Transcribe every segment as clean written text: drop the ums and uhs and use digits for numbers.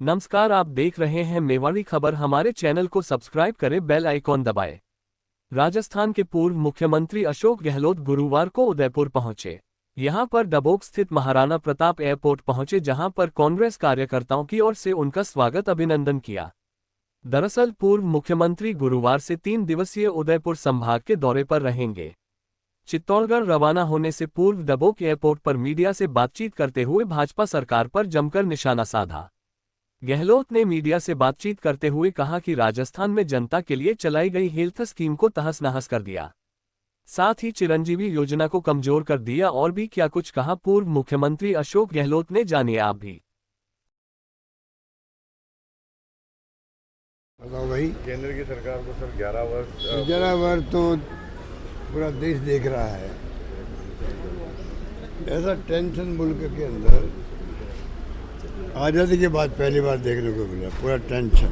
नमस्कार, आप देख रहे हैं मेवाड़ी खबर। हमारे चैनल को सब्सक्राइब करें, बेल आइकॉन दबाएं। राजस्थान के पूर्व मुख्यमंत्री अशोक गहलोत गुरुवार को उदयपुर पहुंचे। यहां पर डबोक स्थित महाराणा प्रताप एयरपोर्ट पहुंचे, जहां पर कांग्रेस कार्यकर्ताओं की ओर से उनका स्वागत अभिनंदन किया। दरअसल पूर्व मुख्यमंत्री गुरुवार से 3 दिवसीय उदयपुर संभाग के दौरे पर रहेंगे। चित्तौड़गढ़ रवाना होने से पूर्व डबोक एयरपोर्ट पर मीडिया से बातचीत करते हुए भाजपा सरकार पर जमकर निशाना साधा। गहलोत ने मीडिया से बातचीत करते हुए कहा कि राजस्थान में जनता के लिए चलाई गई हेल्थ स्कीम को तहस नहस कर दिया, साथ ही चिरंजीवी योजना को कमजोर कर दिया। और भी क्या कुछ कहा पूर्व मुख्यमंत्री अशोक गहलोत ने, जानिए आप भी। बताओ भाई। केंद्र की सरकार को सर 11 11 वर्ष तो पूरा देश देख रहा है। ऐसा टेंशन मुल्क के अंदर आज़ादी के बाद पहली बार देखने को मिला। पूरा टेंशन,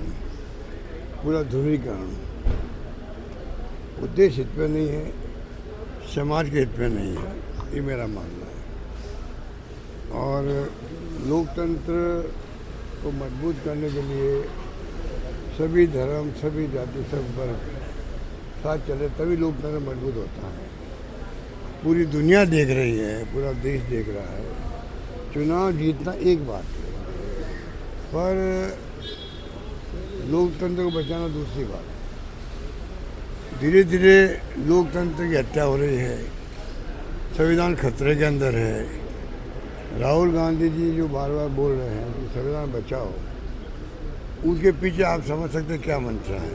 पूरा ध्रुवीकरण। उद्देश्य हित पे नहीं है, समाज के हित पे नहीं है, ये मेरा मानना है। और लोकतंत्र को मजबूत करने के लिए सभी धर्म, सभी जाति, सब वर्ग साथ चले तभी लोकतंत्र मजबूत होता है। पूरी दुनिया देख रही है, पूरा देश देख रहा है। चुनाव जीतना एक बात है, पर लोकतंत्र को बचाना दूसरी बात। धीरे धीरे लोकतंत्र की हत्या हो रही है, संविधान खतरे के अंदर है। राहुल गांधी जी जो बार बार बोल रहे हैं कि संविधान बचाओ, उसके पीछे आप समझ सकते हैं क्या मंशा है।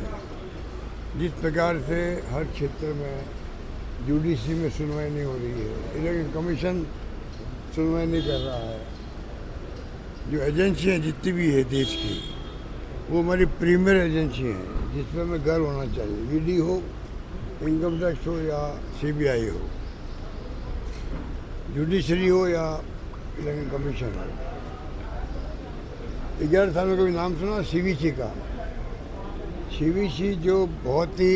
जिस प्रकार से हर क्षेत्र में जुडिशरी में सुनवाई नहीं हो रही है, इलेक्शन कमीशन सुनवाई नहीं कर रहा है। जो एजेंसियाँ जितनी भी है देश की, वो हमारी प्रीमियर एजेंसी हैं, जिसमें हमें गर्व होना चाहिए। ईडी हो, इनकम टैक्स हो या सीबीआई हो, जुडिशरी हो या इलेक्शन कमीशन हो। 11 साल में कभी नाम सुना सीवीसी का? सीवीसी जो बहुत ही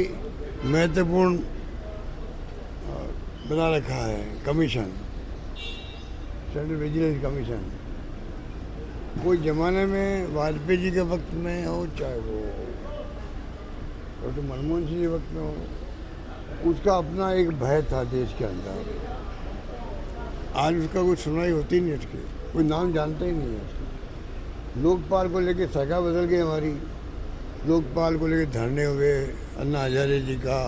महत्वपूर्ण बना रखा है कमीशन, सेंट्रल विजिलेंस कमीशन। कोई ज़माने में वाजपेयी जी के वक्त में हो, चाहे वो डॉक्टर मनमोहन सिंह के वक्त में हो, उसका अपना एक भय था देश के अंदर। आज उसका कोई सुनाई होती नहीं, उसकी कोई नाम जानता ही नहीं है उसका। लोकपाल को लेके सरकार बदल गई हमारी। लोकपाल को लेके धरने हुए अन्ना हजारे जी का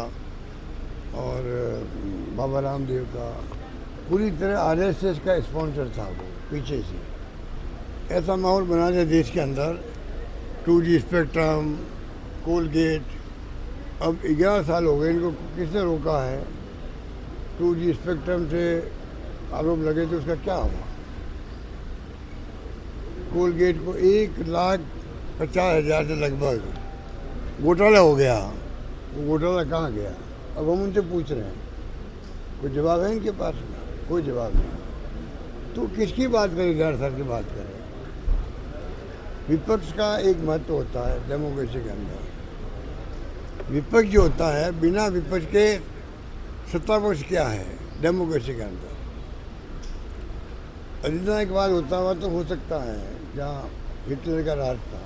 और बाबा रामदेव का। पूरी तरह आरएसएस का स्पॉन्सर था वो पीछे से। ऐसा माहौल बना दिया देश के अंदर। 2G spectrum, Colgate. अब 11 साल हो गए इनको, किसने रोका है? 2G स्पेक्ट्रम से आरोप लगे तो उसका क्या हुआ? कोलगेट को 1,50,000 से लगभग घोटाला हो गया। वो घोटाला कहाँ गया? अब हम उनसे पूछ रहे हैं, कोई जवाब है इनके पास में? कोई जवाब नहीं। तो किसकी बात करें? 11 साल की बात करें। विपक्ष का एक महत्व होता है डेमोक्रेसी के अंदर। विपक्ष जो होता है, बिना विपक्ष के सत्ता पक्ष क्या है डेमोक्रेसी के अंदर? अधिनायकवाद होता हुआ तो हो सकता है जहाँ हिटलर का राज था,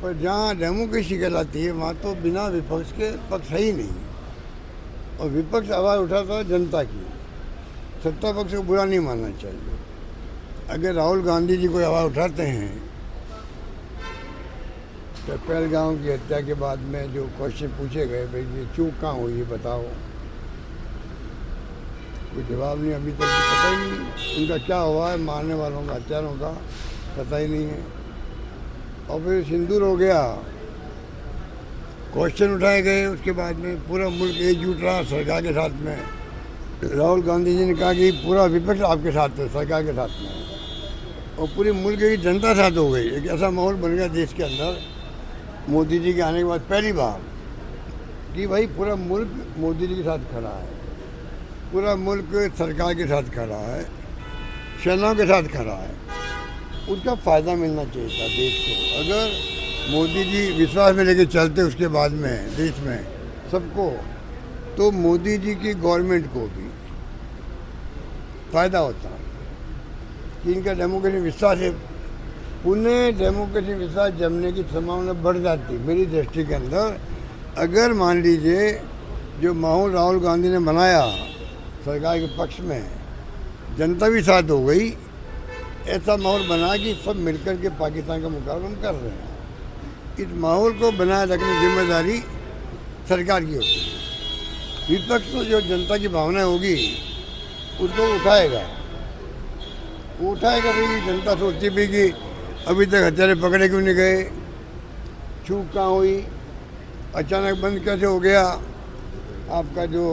पर जहाँ डेमोक्रेसी कहलाती है वहाँ तो बिना विपक्ष के पक्ष है ही नहीं। और विपक्ष आवाज़ उठाता है जनता की। सत्ता पक्ष को बुरा नहीं मानना चाहिए। अगर राहुल गांधी जी कोई आवाज़ उठाते हैं तो पहलगाम की हत्या के बाद में जो क्वेश्चन पूछे गए, भाई ये चूक कहाँ हुई है बताओ, कोई जवाब नहीं। अभी तक पता ही नहीं उनका क्या हुआ है, मारने वालों का, हत्यारों का पता ही नहीं है। और फिर सिंदूर हो गया, क्वेश्चन उठाए गए, उसके बाद में पूरा मुल्क एकजुट रहा सरकार के साथ में। राहुल गांधी जी ने कहा कि पूरा विपक्ष आपके साथ है, सरकार के साथ में, और पूरी मुल्क की जनता साथ हो गई। एक ऐसा माहौल बन गया देश के अंदर मोदी जी के आने के बाद पहली बार कि भाई पूरा मुल्क मोदी जी के साथ खड़ा है, पूरा मुल्क सरकार के साथ खड़ा है, सेनाओं के साथ खड़ा है। उनका फ़ायदा मिलना चाहिए था देश को। अगर मोदी जी विश्वास में लेके चलते उसके बाद में देश में सबको, तो मोदी जी की गवर्नमेंट को भी फ़ायदा होता कि इनका डेमोक्रेसी विश्वास है पुनः डेमोक्रेसी के साथ जमने की संभावना बढ़ जाती मेरी दृष्टि के अंदर। अगर मान लीजिए जो माहौल राहुल गांधी ने बनाया सरकार के पक्ष में, जनता भी साथ हो गई, ऐसा माहौल बना कि सब मिलकर के पाकिस्तान का मुकाबला हम कर रहे हैं। इस माहौल को बनाए रखने की जिम्मेदारी सरकार की होती है। विपक्ष तो जो जनता की भावना होगी उसको उठाएगा, वो उठाएगा। भाई जनता सोचती भी कि अभी तक हत्यारे पकड़े क्यों नहीं गए, चूक कहाँ हुई, अचानक बंद कैसे हो गया आपका जो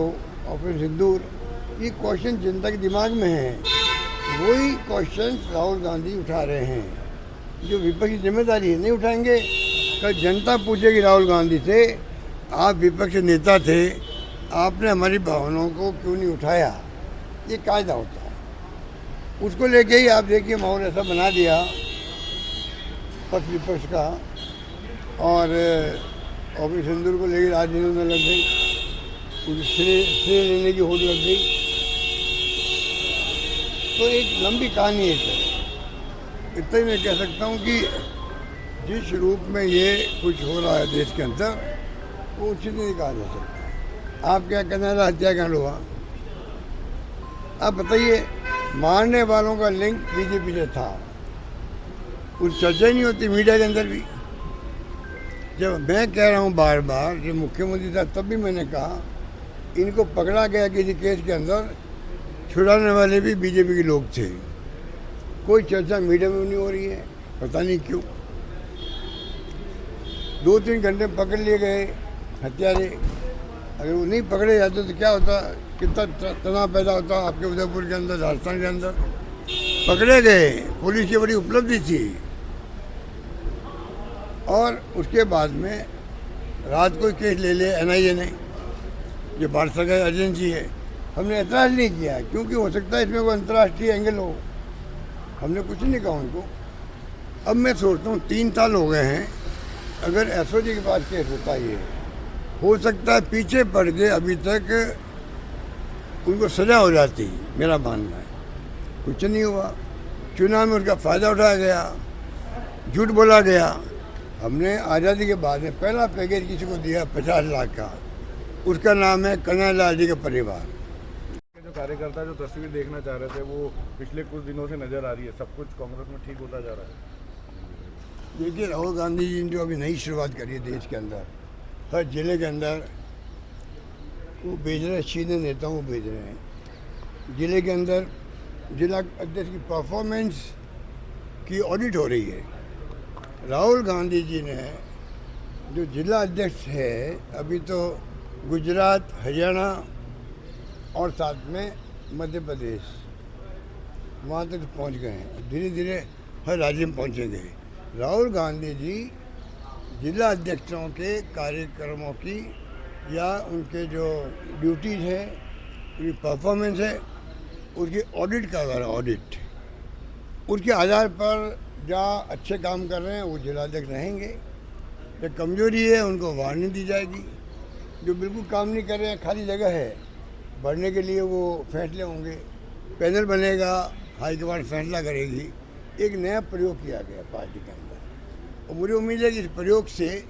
ऑपरेशन सिंदूर, ये क्वेश्चन जनता के दिमाग में है। वही क्वेश्चन राहुल गांधी उठा रहे हैं, जो विपक्ष की जिम्मेदारी है। नहीं उठाएंगे, कल जनता पूछेगी राहुल गांधी से, आप विपक्ष नेता थे, आपने हमारी भावनाओं को क्यों नहीं उठाया। ये कायदा होता है, उसको लेके ही आप देखिए माहौल ऐसा बना दिया पक्ष विपक्ष का, और ऑपरेशन सिंदूर को लेकर राजनीति में लग गई, श्रेय लेने की होड़ लग गई। तो एक लंबी कहानी है। इतना ही मैं कह सकता हूँ कि जिस रूप में ये कुछ हो रहा है देश के अंदर, वो उचित नहीं कहा जा सकता। आप क्या कहना है हत्याकांड हुआ, आप बताइए। मारने वालों का लिंक बीजेपी से था, कुछ चर्चा ही नहीं होती मीडिया के अंदर भी। जब मैं कह रहा हूँ बार बार, जब मुख्यमंत्री था तब भी मैंने कहा इनको पकड़ा गया किसी केस के अंदर, छुड़ाने वाले भी बीजेपी के लोग थे। कोई चर्चा मीडिया में नहीं हो रही है, पता नहीं क्यों। 2-3 घंटे पकड़ लिए गए हत्यारे, अगर वो नहीं पकड़े जाते तो क्या होता, कितना तनाव पैदा होता आपके उदयपुर के अंदर, राजस्थान के अंदर। पकड़े गए, पुलिस की बड़ी उपलब्धि थी। और उसके बाद में रात को केस ले लिया एनआईए ने, जो भारत सरकार एजेंसी है। हमने ऐतराज़ नहीं किया, क्योंकि हो सकता है इसमें कोई अंतर्राष्ट्रीय एंगल हो। हमने कुछ नहीं कहा उनको। अब मैं सोचता हूँ 3 साल हो गए हैं, अगर एसओजी के पास केस होता, ये हो सकता है पीछे पड़ के अभी तक उनको सजा हो जाती, मेरा मानना है। कुछ नहीं हुआ, चुनाव में उनका फ़ायदा उठाया गया, झूठ बोला गया। हमने आज़ादी के बाद में पहला पैकेज किसी को दिया 50 लाख का, उसका नाम है कन्हैयालाल जी का परिवार। जो कार्यकर्ता जो तस्वीर देखना चाह रहे थे वो पिछले कुछ दिनों से नजर आ रही है, सब कुछ कांग्रेस में ठीक होता जा रहा है। देखिए राहुल गांधी जी ने जो अभी नई शुरुआत करी है देश के अंदर, हर जिले के अंदर वो भेज रहे हैं, सीनियर नेताओं को भेज रहे हैं। जिले के अंदर जिला अध्यक्ष की परफॉर्मेंस की ऑडिट हो रही है। राहुल गांधी जी ने जो जिला अध्यक्ष है, अभी तो गुजरात, हरियाणा और साथ में मध्य प्रदेश, वहाँ तक पहुँच गए हैं। धीरे धीरे हर राज्य में पहुँचेंगे। राहुल गांधी जी जिला अध्यक्षों के कार्यक्रमों की या उनके जो ड्यूटीज़ हैं, उनकी परफॉर्मेंस है, उसकी ऑडिट का कर ऑडिट, उसके आधार पर जहाँ अच्छे काम कर रहे हैं वो जिला अध्यक्ष रहेंगे। जो कमजोरी है उनको वार्निंग दी जाएगी। जो बिल्कुल काम नहीं कर रहे हैं, खाली जगह है, बढ़ने के लिए वो फैसले होंगे। पैनल बनेगा, हाईकमान फैसला करेगी। एक नया प्रयोग किया गया पार्टी के अंदर, और मुझे उम्मीद है कि इस प्रयोग से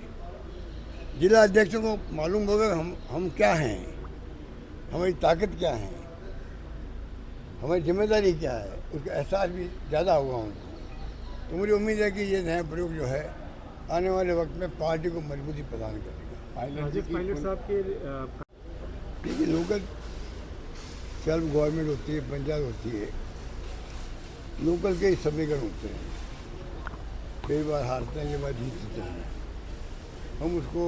जिला अध्यक्षों को मालूम होगा हम क्या हैं, हमारी ताकत क्या है, हमारी जिम्मेदारी क्या है। उसका एहसास भी ज़्यादा होगा उनको। तो मुझे उम्मीद है कि ये नया प्रयोग जो है आने वाले वक्त में पार्टी को मजबूती प्रदान करेगा। पायलट साहब के देखिए, लोकल सेल्फ गवर्नमेंट होती है, पंचायत होती है, लोकल के समीकरण होते हैं। कई बार हारते हैं, कई बार जीतते हैं। हम उसको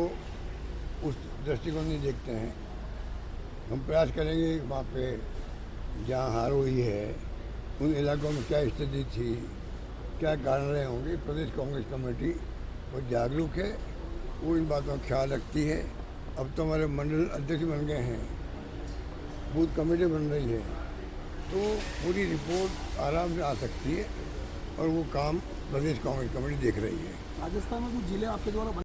उस दृष्टिकोण नहीं देखते हैं। हम प्रयास करेंगे वहाँ पे जहाँ हार हुई है उन इलाकों में क्या स्थिति थी, क्या कारण रहे होंगे। प्रदेश कांग्रेस कमेटी बहुत जागरूक है, वो इन बातों का ख्याल रखती है। अब तो हमारे मंडल अध्यक्ष बन गए हैं, बूथ कमेटी बन रही है, तो पूरी रिपोर्ट आराम से आ सकती है और वो काम प्रदेश कांग्रेस कमेटी देख रही है। राजस्थान में कुछ जिले आपके द्वारा